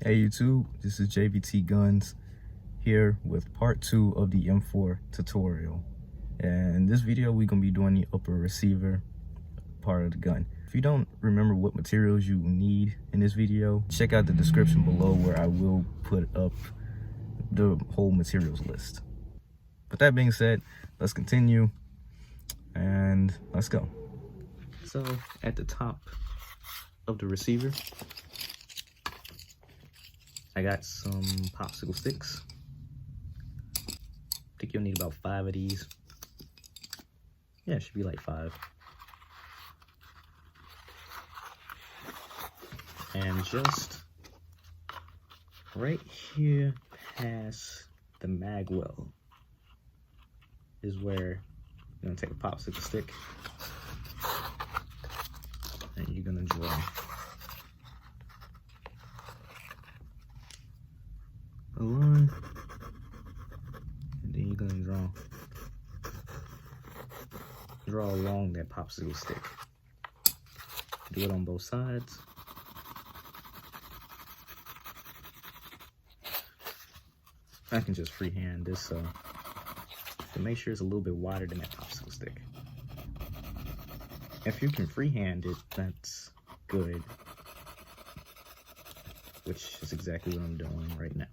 Hey YouTube, this is JVT Guns here with part 2 of the M4 tutorial. And in this video we're going to be doing the upper receiver part of the gun. If you don't remember what materials you need in this video, check out the description below where I will put up the whole materials list. With that being said, let's continue and let's go. So at the top of the receiver, I got some popsicle sticks. I think you'll need about 5 of these. Yeah, it should be like 5. And just right here past the mag well is where you're gonna take a popsicle stick and you're gonna draw a line, and then you're gonna draw along that popsicle stick. Do it on both sides. I can just freehand this to make sure it's a little bit wider than that popsicle stick. If you can freehand it, that's good, which is exactly what I'm doing right now.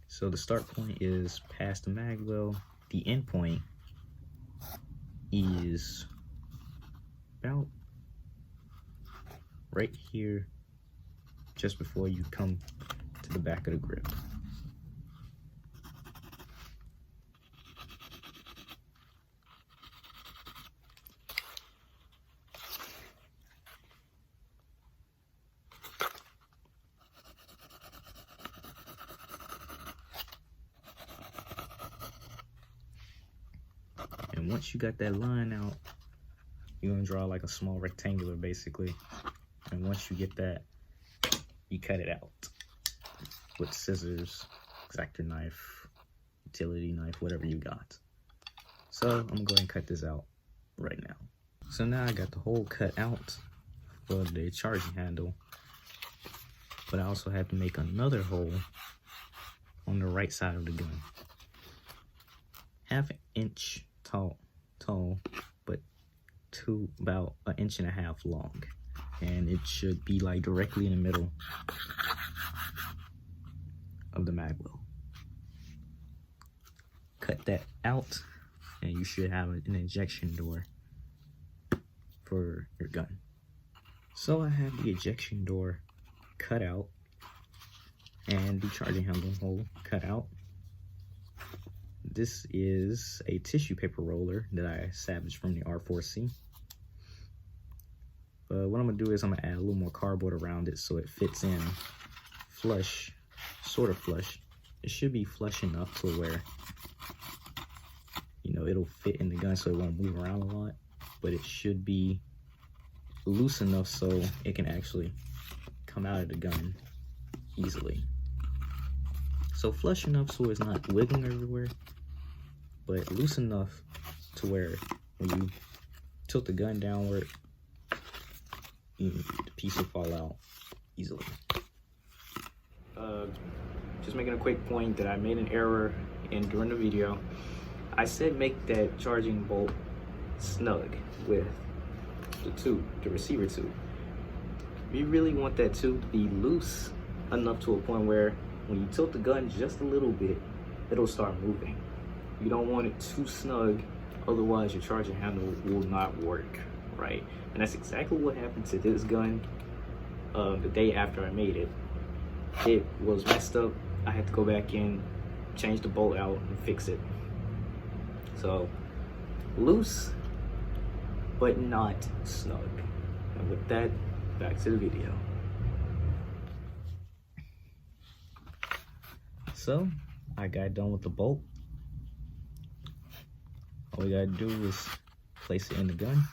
So the start point is past the mag well. The end point is about right here, just before you come to the back of the grip. And once you got that line out, you're gonna draw like a small rectangular basically. And once you get that, you cut it out with scissors, X-Acto knife, utility knife, whatever you got. So I'm gonna go ahead and cut this out right now. So now I got the hole cut out for the charging handle, but I also have to make another hole on the right side of the gun. 1/2 inch tall, but about 1.5 inches long. And it should be like directly in the middle of the mag well. Cut that out and you should have an injection door for your gun. So I have the ejection door cut out and the charging handle hole cut out. This is a tissue paper roller that I salvaged from the R4C. What I'm gonna do is I'm gonna add a little more cardboard around it so it fits in flush, sort of flush. It should be flush enough to where, you know, it'll fit in the gun so it won't move around a lot, but it should be loose enough so it can actually come out of the gun easily. So flush enough so it's not wiggling everywhere, but loose enough to where when you tilt the gun downward, the piece will fall out easily. Just making a quick point that I made an error during the video. I said make that charging bolt snug with the tube, the receiver tube. You really want that tube to be loose enough to a point where when you tilt the gun just a little bit, it'll start moving. You don't want it too snug, otherwise your charging handle will not work, right? And that's exactly what happened to this gun the day after I made it. It was messed up. I had to go back in, change the bolt out, and fix it. So, loose, but not snug. And with that, back to the video. So, I got done with the bolt. All we gotta do is place it in the gun.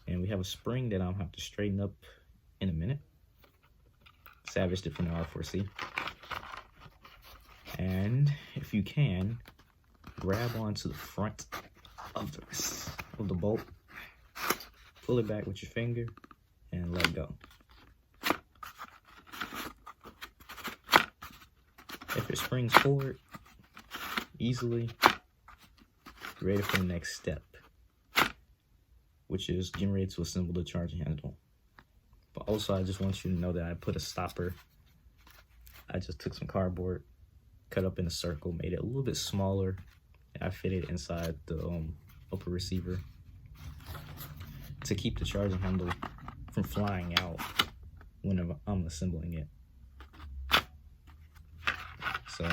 And we have a spring that I'll have to straighten up in a minute. Salvaged it from the R4C. And if you can, grab onto the front of the bolt, pull it back with your finger, and let go. If it springs forward easily, you're ready for the next step, which is getting ready to assemble the charging handle. But also, I just want you to know that I put a stopper. I just took some cardboard, cut up in a circle, made it a little bit smaller, and I fit it inside the upper receiver to keep the charging handle from flying out whenever I'm assembling it. So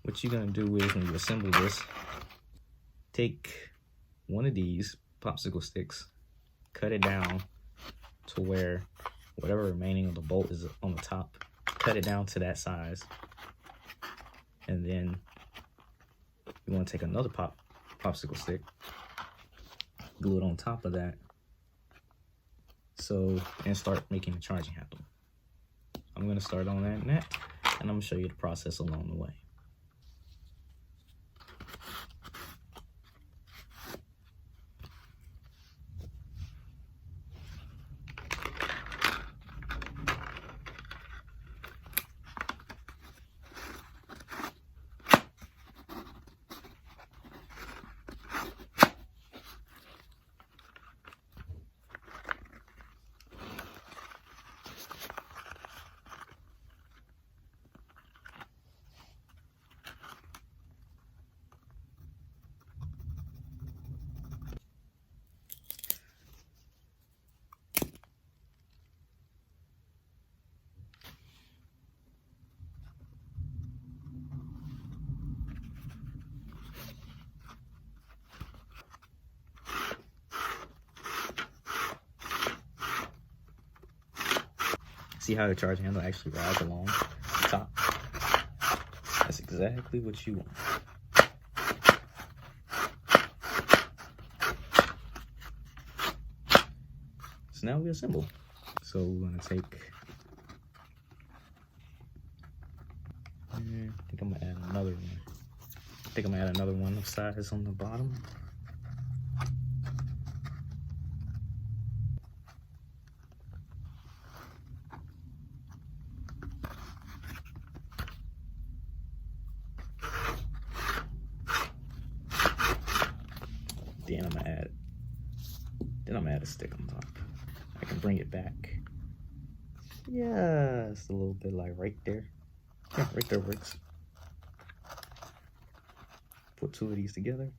what you're gonna do is, when you assemble this, take one of these popsicle sticks, cut it down to where whatever remaining of the bolt is on the top, cut it down to that size, and then you want to take another popsicle stick, glue it on top of that, and start making the charging handle. I'm going to start on that net, and I'm going to show you the process along the way. See how the charging handle actually rides along the top? That's exactly what you want. So now we assemble. So we're gonna take, I think I'm gonna add another one. I think I'm gonna add another one of size on the bottom. Then I'm gonna add a stick on top. I can bring it back. Yeah, it's a little bit like right there. Yeah, right there works. Put two of these together.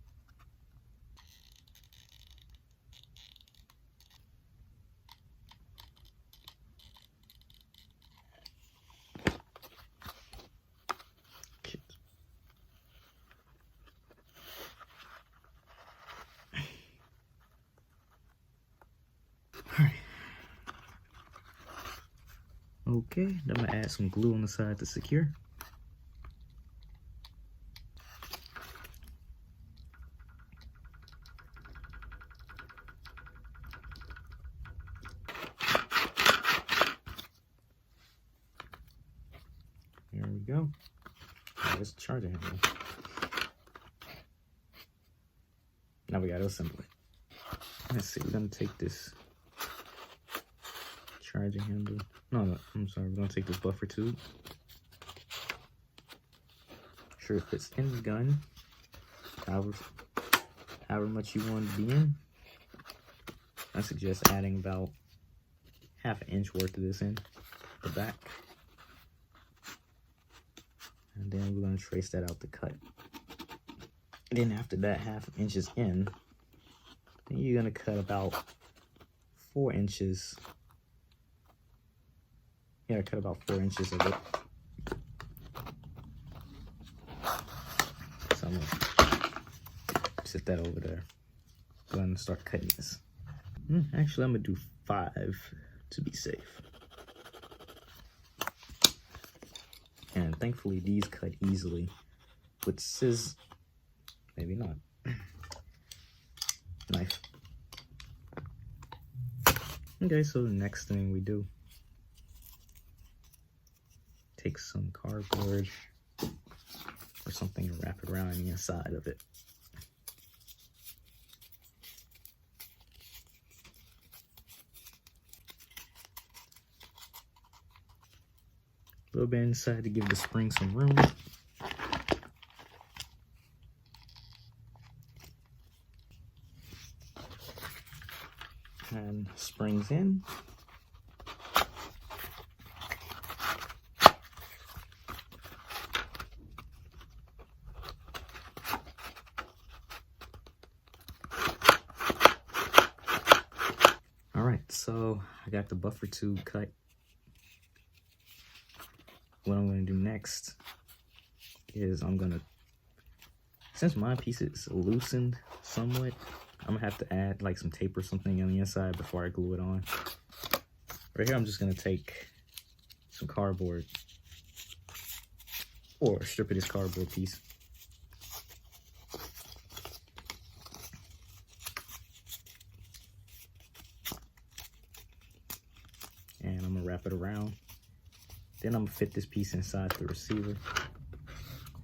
Alright. Okay, then I'm gonna add some glue on the side to secure. There we go. There's the charging handle. Now we gotta assemble it. Let's see, we're gonna take this charging handle. No, I'm sorry, we're gonna take this buffer tube. Sure it fits in the gun. However much you want to be in. I suggest adding about ½ inch worth of this in the back. And then we're gonna trace that out the cut. Then after that ½ inch is in, then you're gonna cut about 4 inches. Yeah, cut about 4 inches of it. So I'm gonna set that over there. Go ahead and start cutting this. Actually, I'm gonna do 5 to be safe. And thankfully, these cut easily with scissors. Maybe not. Knife. Okay, so the next thing we do, take some cardboard or something and wrap it around the inside of it. A little bit inside to give the spring some room. And springs in. All right, so I got the buffer tube cut. What I'm going to do next is since my piece is loosened somewhat, I'm going to have to add like some tape or something on the inside before I glue it on. Right here, I'm just going to take some cardboard or a strip of this cardboard piece. And I'm going to wrap it around. Then I'm gonna fit this piece inside the receiver,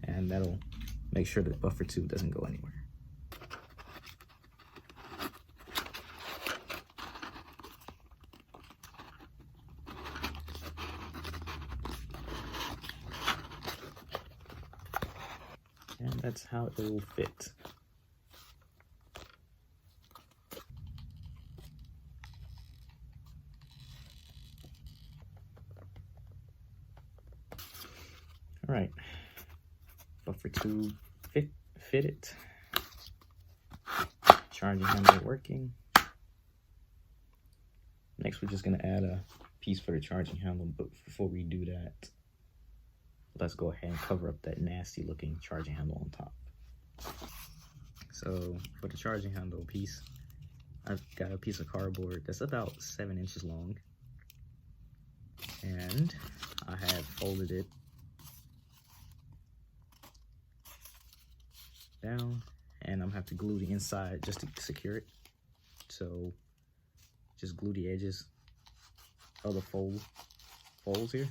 and that'll make sure the buffer tube doesn't go anywhere. And that's how it will fit. All right, buffer tube fitted. Charging handle working. Next, we're just gonna add a piece for the charging handle, but before we do that, let's go ahead and cover up that nasty looking charging handle on top. So for the charging handle piece, I've got a piece of cardboard that's about 7 inches long, and I have folded it down, and I'm gonna have to glue the inside just to secure it. So just glue the edges of the folds here.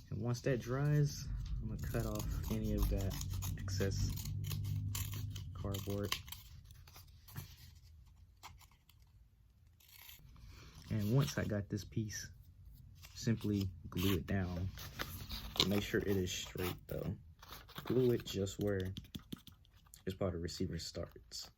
And once that dries, I'm gonna cut off any of that excess cardboard. And once I got this piece, simply glue it down. But make sure it is straight though. Glue it just where this part of the receiver starts.